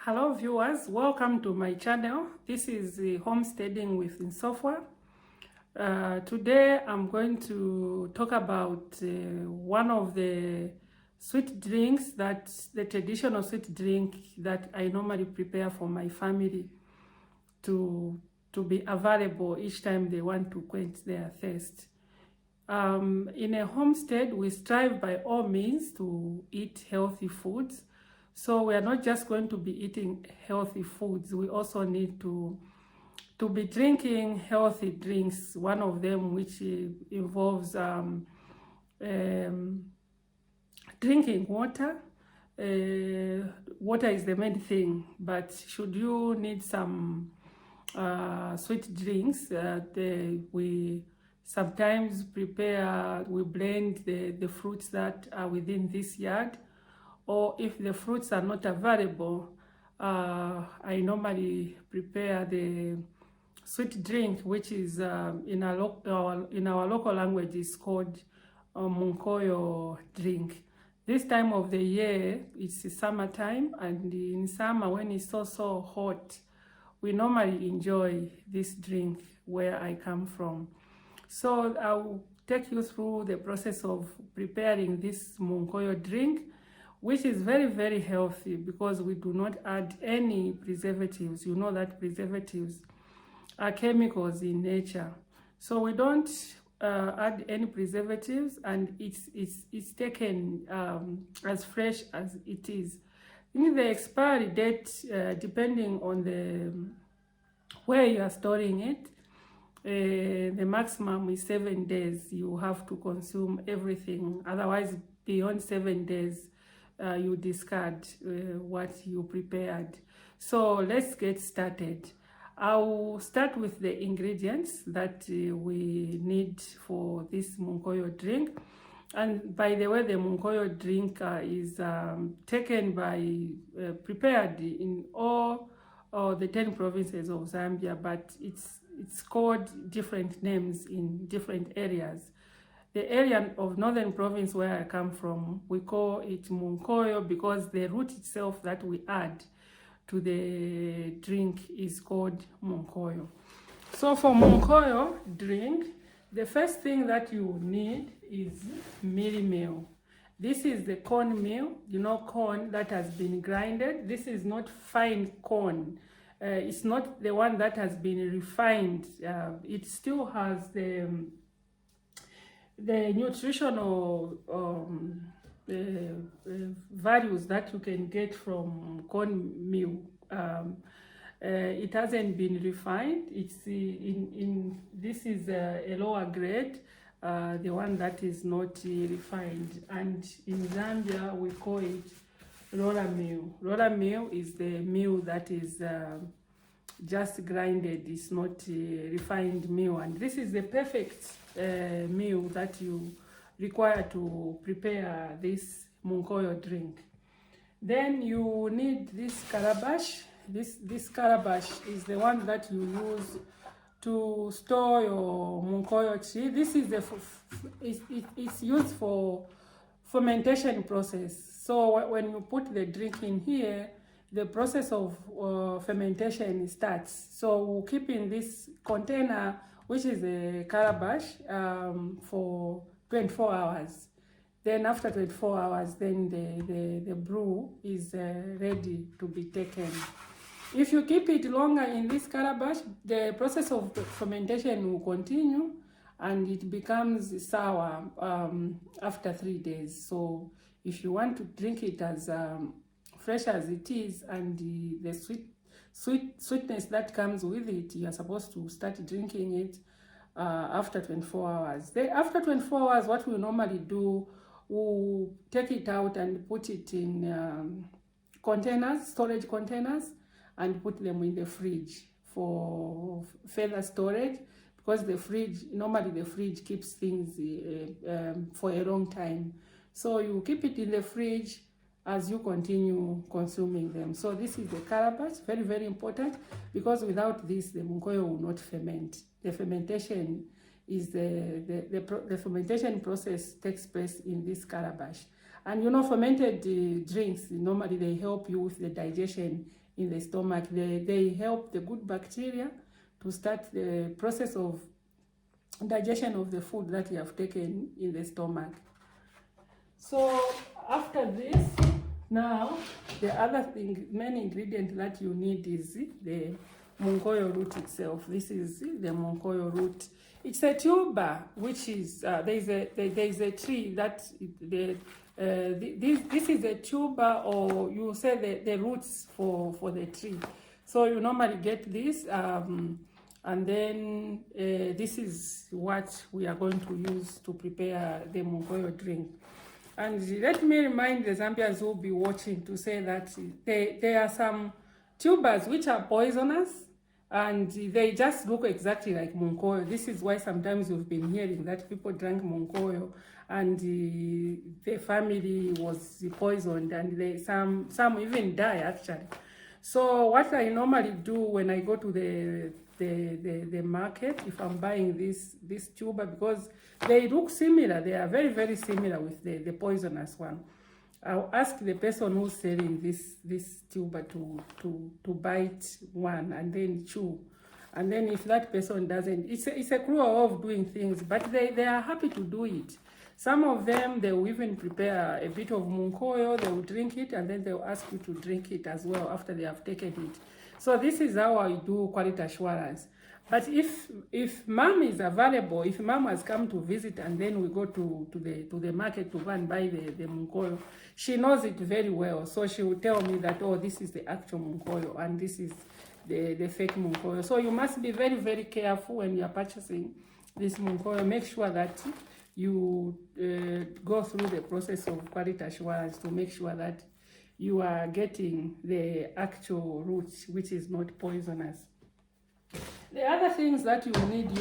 Hello viewers, welcome to my channel. This is Homesteading with Nsofwa. Today I'm going to talk about one of the sweet drinks, the traditional sweet drink that I normally prepare for my family to be available each time they want to quench their thirst. In a homestead, we strive by all means to eat healthy foods. So we are not just going to be eating healthy foods, we also need to be drinking healthy drinks. One of them which involves drinking water. Water is the main thing, but should you need some sweet drinks, we sometimes we blend the fruits that are within this yard. Or if the fruits are not available, I normally prepare the sweet drink, which is in our local language is called Munkoyo drink. This time of the year, it's summertime, and in summer when it's so hot, we normally enjoy this drink where I come from. So I'll take you through the process of preparing this Munkoyo drink, which is very healthy because we do not add any preservatives. You know that preservatives are chemicals in nature, so we don't add any preservatives, and it's taken as fresh as it is. In the expiry date, depending on where you are storing it, the maximum is 7 days. You have to consume everything, otherwise beyond 7 days you discard what you prepared. So let's get started. I'll start with the ingredients that we need for this Munkoyo drink. And by the way, the Munkoyo drink is prepared in all the 10 provinces of Zambia, but it's called different names in different areas. The area of Northern Province where I come from, we call it Munkoyo because the root itself that we add to the drink is called Munkoyo. So for Munkoyo drink, the first thing that you need is meal. This is the corn meal, you know, corn that has been grinded. This is not fine corn. It's not the one that has been refined. It still has the nutritional values that you can get from corn meal. It hasn't been refined. It's this is a lower grade, the one that is not refined, and in Zambia we call it roller meal. Roller meal is the meal that is just grinded. It's not refined meal, and this is the perfect meal that you require to prepare this Munkoyo drink. Then you need this calabash. This calabash is the one that you use to store your Munkoyo tree. This is it's used for fermentation process. So when you put the drink in here, the process of fermentation starts. So we'll keep in this container, which is a calabash, for 24 hours. Then after 24 hours, then the brew is ready to be taken. If you keep it longer in this calabash, the process of fermentation will continue and it becomes sour after 3 days. So if you want to drink it as fresh as it is, and the sweetness that comes with it, you are supposed to start drinking it after 24 hours. Then after 24 hours, what we normally do, we'll take it out and put it in storage containers, and put them in the fridge for further storage, because normally the fridge keeps things for a long time. So you keep it in the fridge as you continue consuming them. So this is the calabash, very important, because without this the Munkoyo will not ferment. The fermentation is the fermentation process takes place in this calabash. And you know, fermented drinks, normally they help you with the digestion in the stomach. They help the good bacteria to start the process of digestion of the food that you have taken in the stomach. So after this, now the other thing, main ingredient that you need is the Munkoyo root itself. This is the Munkoyo root. It's a tuber, which is there is a tree that this is a tuber, or you say the roots for the tree. So you normally get this, and then this is what we are going to use to prepare the Munkoyo drink. And let me remind the Zambians who will be watching to say that there are some tubers which are poisonous, and they just look exactly like Munkoyo. This is why sometimes you've been hearing that people drank Munkoyo and the family was poisoned, and some even die actually. So what I normally do when I go to the market, if I'm buying this tuber, because they look similar, they are very, very similar with the poisonous one, I'll ask the person who's selling this tuber to bite one and then chew. And then if that person doesn't, it's a cruel way of doing things, but they are happy to do it. Some of them, they will even prepare a bit of Munkoyo, they will drink it, and then they will ask you to drink it as well after they have taken it. So this is how I do quality assurance. But if mom is available, if mom has come to visit and then we go to the market to go and buy the Munkoyo, she knows it very well. So she will tell me that, oh, this is the actual Munkoyo and this is the fake Munkoyo. So you must be very, very careful when you are purchasing this Munkoyo. Make sure that you go through the process of quality assurance to make sure that you are getting the actual roots, which is not poisonous. The other things that you need,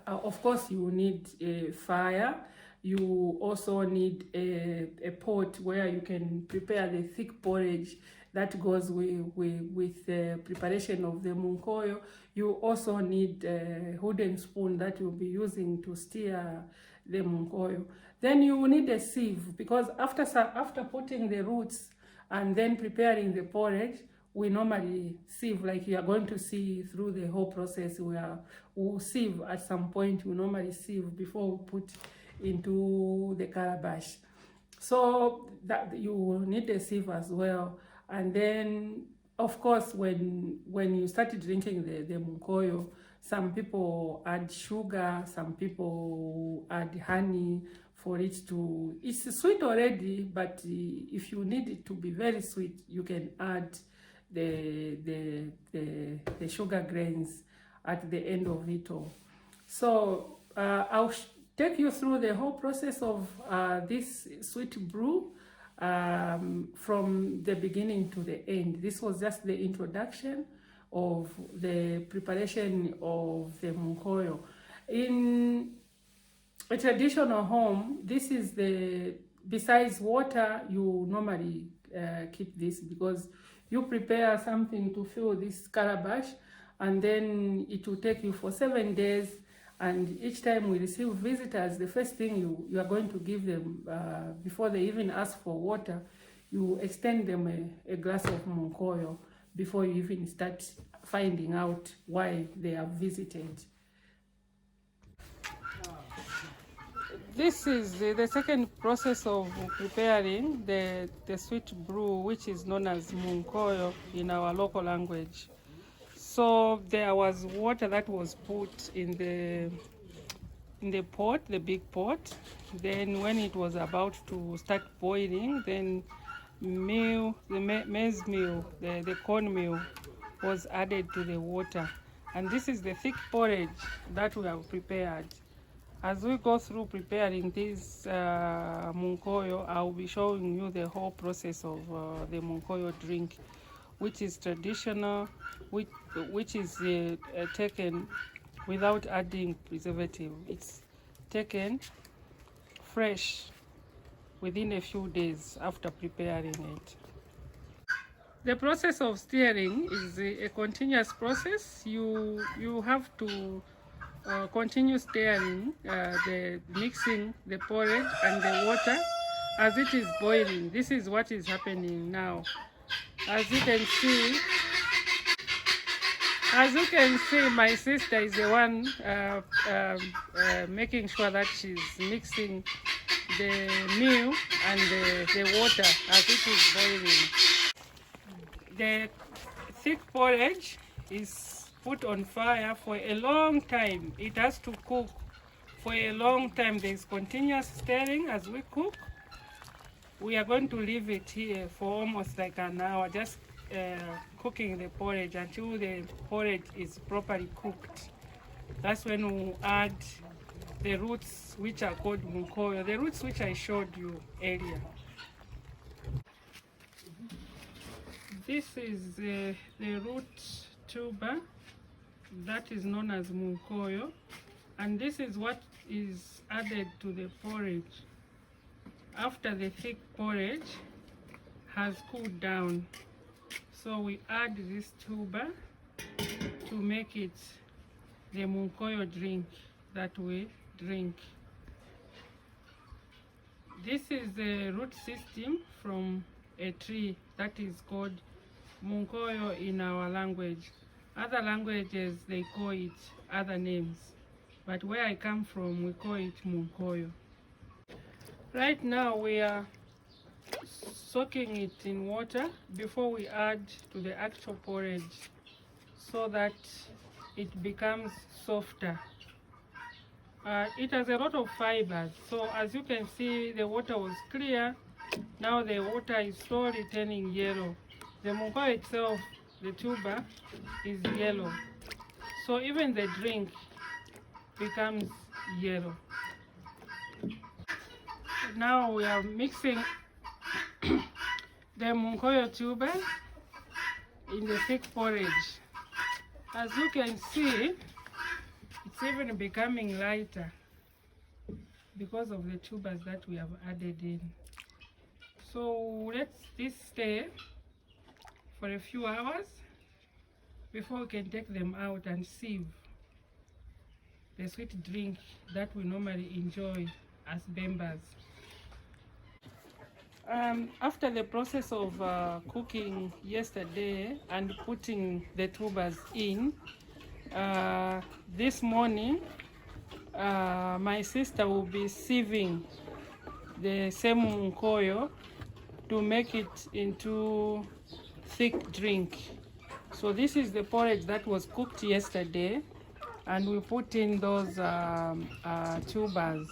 of course, you need a fire. You also need a pot where you can prepare the thick porridge that goes with the preparation of the Munkoyo. You also need a wooden spoon that you'll be using to stir the Munkoyo. Then you need a sieve, because after putting the roots and then preparing the porridge, we normally sieve, like you are going to see through the whole process. We'll sieve at some point. We normally sieve before we put into the calabash. So that you need a sieve as well. And then, of course, when you start drinking the Munkoyo, some people add sugar, some people add honey for it to, it's sweet already, but if you need it to be very sweet, you can add the sugar grains at the end of it all. So I'll take you through the whole process of this sweet brew from the beginning to the end. This was just the introduction of the preparation of the Munkoyo. In a traditional home, this is besides water, you normally keep this, because you prepare something to fill this calabash, and then it will take you for 7 days. And each time we receive visitors, the first thing you are going to give them, before they even ask for water, you extend them a glass of Munkoyo before you even start finding out why they have visited. This is the second process of preparing the sweet brew, which is known as Munkoyo in our local language. So there was water that was put in the pot, the big pot. Then when it was about to start boiling, then meal, the maize meal, the corn meal was added to the water. And this is the thick porridge that we have prepared. As we go through preparing this Munkoyo, I'll be showing you the whole process of the Munkoyo drink, which is traditional, which is taken without adding preservative. It's taken fresh within a few days after preparing it. The process of stirring is a continuous process. You have to continue stirring, mixing the porridge and the water as it is boiling. This is what is happening now. As you can see, my sister is the one making sure that she's mixing the meal and the water as it is boiling. The thick porridge is put on fire for a long time. It has to cook for a long time. There is continuous stirring as we cook. We are going to leave it here for almost like an hour, just cooking the porridge until the porridge is properly cooked. That's when we'll add the roots, which are called munkoyo, the roots which I showed you earlier. This is the root tuber that is known as munkoyo, and this is what is added to the porridge after the thick porridge has cooled down. So we add this tuber to make it the munkoyo drink that we drink. This is the root system from a tree that is called munkoyo in our language. Other languages they call it other names, but where I come from we call it munkoyo. Right now we are soaking it in water before we add to the actual porridge so that it becomes softer. It has a lot of fibers, so as you can see the water was clear. Now the water is slowly turning yellow. The munkoyo itself, the tuber, is yellow, so even the drink becomes yellow. Now we are mixing the munkoyo tuber in the thick porridge. As you can see, it's even becoming lighter because of the tubers that we have added in. So let this stay for a few hours before we can take them out and sieve the sweet drink that we normally enjoy as Bembas. After the process of cooking yesterday and putting the tubers in, this morning my sister will be sieving the same munkoyo to make it into thick drink. So this is the porridge that was cooked yesterday, and we put in those tubers,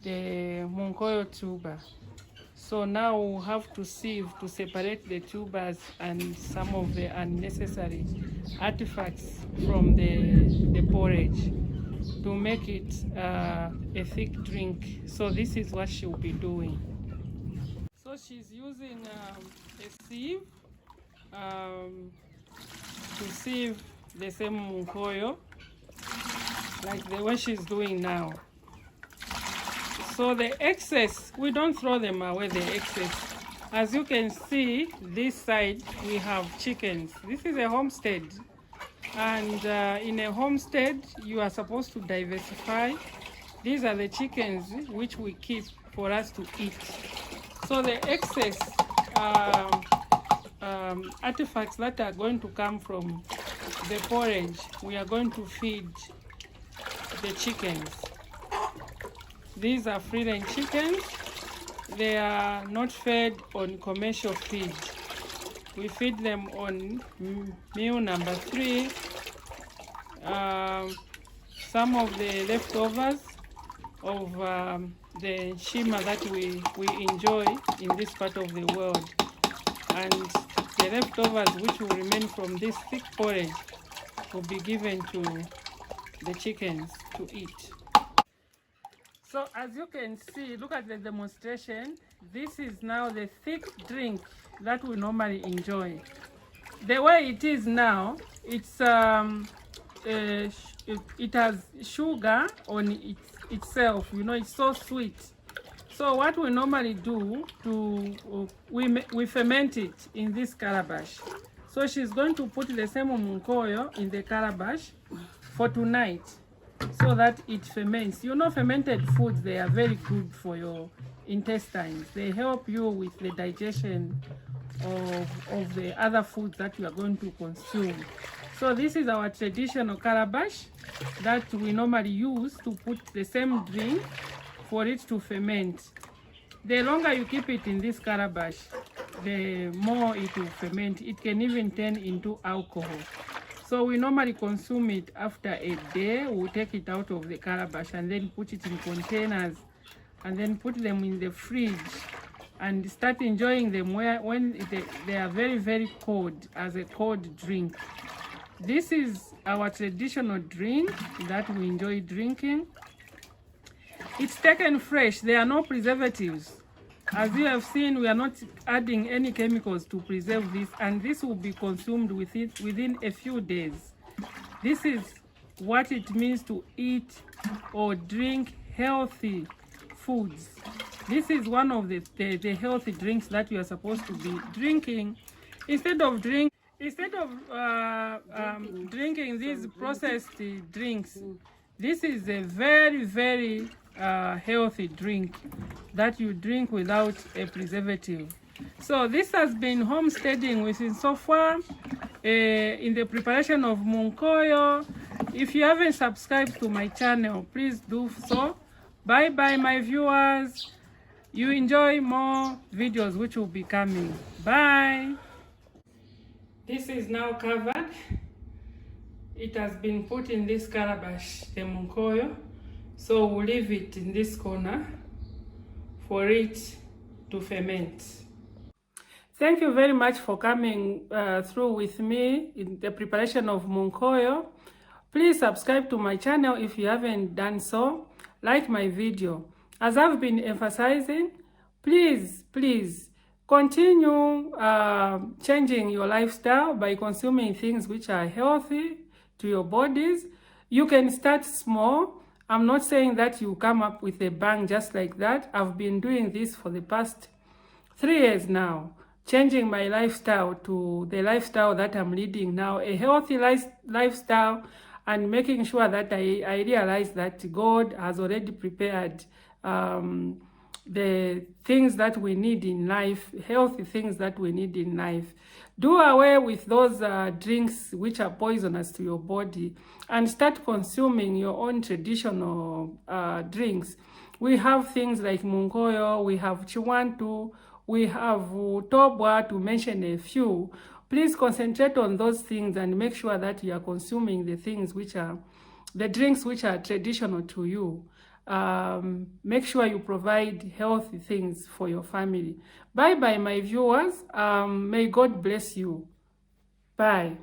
the munkoyo tuber. So now we'll have to sieve to separate the tubers and some of the unnecessary artifacts from the porridge to make it a thick drink. So this is what she'll be doing. So she's using a sieve to sieve the same munkoyo like the way she's doing now. So the excess, we don't throw them away, the excess. As you can see, this side we have chickens. This is a homestead, and in a homestead you are supposed to diversify. These are the chickens which we keep for us to eat. So the excess artifacts that are going to come from the porridge, we are going to feed the chickens. These are free-range chickens. They are not fed on commercial feed. We feed them on meal number 3. Some of the leftovers of the shima that we enjoy in this part of the world, and the leftovers which will remain from this thick porridge will be given to the chickens to eat. So as you can see, look at the demonstration. This is now the thick drink that we normally enjoy. The way it is now, it's it has sugar on itself. You know, it's so sweet. So what we normally do we ferment it in this calabash. So she's going to put the same munkoyo in the calabash for tonight. so that it ferments. You know, fermented foods, they are very good for your intestines. They help you with the digestion of the other foods that you are going to consume. So this is our traditional calabash that we normally use to put the same drink for it to ferment. The longer you keep it in this calabash, the more it will ferment. It can even turn into alcohol. So we normally consume it after a day. We'll take it out of the calabash and then put it in containers and then put them in the fridge and start enjoying them when they are very, very cold, as a cold drink. This is our traditional drink that we enjoy drinking. It's taken fresh. There are no preservatives. As you have seen, we are not adding any chemicals to preserve this, and this will be consumed within a few days. This is what it means to eat or drink healthy foods. This is one of the healthy drinks that you are supposed to be drinking instead of drinking these processed drinks. This is a very, very healthy drink that you drink without a preservative. So this has been homesteading with Insofwa in the preparation of Munkoyo. If you haven't subscribed to my channel, please do so. Bye bye, my viewers. You enjoy more videos which will be coming. Bye. This is now covered. It has been put in this calabash, the Munkoyo. So we'll leave it in this corner for it to ferment. Thank you very much for coming through with me in the preparation of Munkoyo. Please subscribe to my channel if you haven't done so. Like my video. As I've been emphasizing, please continue changing your lifestyle by consuming things which are healthy to your bodies. You can start small. I'm not saying that you come up with a bang just like that. I've been doing this for the past 3 years now, changing my lifestyle to the lifestyle that I'm leading now, a healthy lifestyle, and making sure that I realize that God has already prepared the things that we need in life, healthy things that we need in life. Do away with those drinks which are poisonous to your body and start consuming your own traditional drinks. We have things like Munkoyo, we have Chiwantu, we have Tobwa, to mention a few. Please concentrate on those things and make sure that you are consuming the things which are, the drinks which are traditional to you. Make sure you provide healthy things for your family. Bye bye, my viewers. May God bless you. Bye.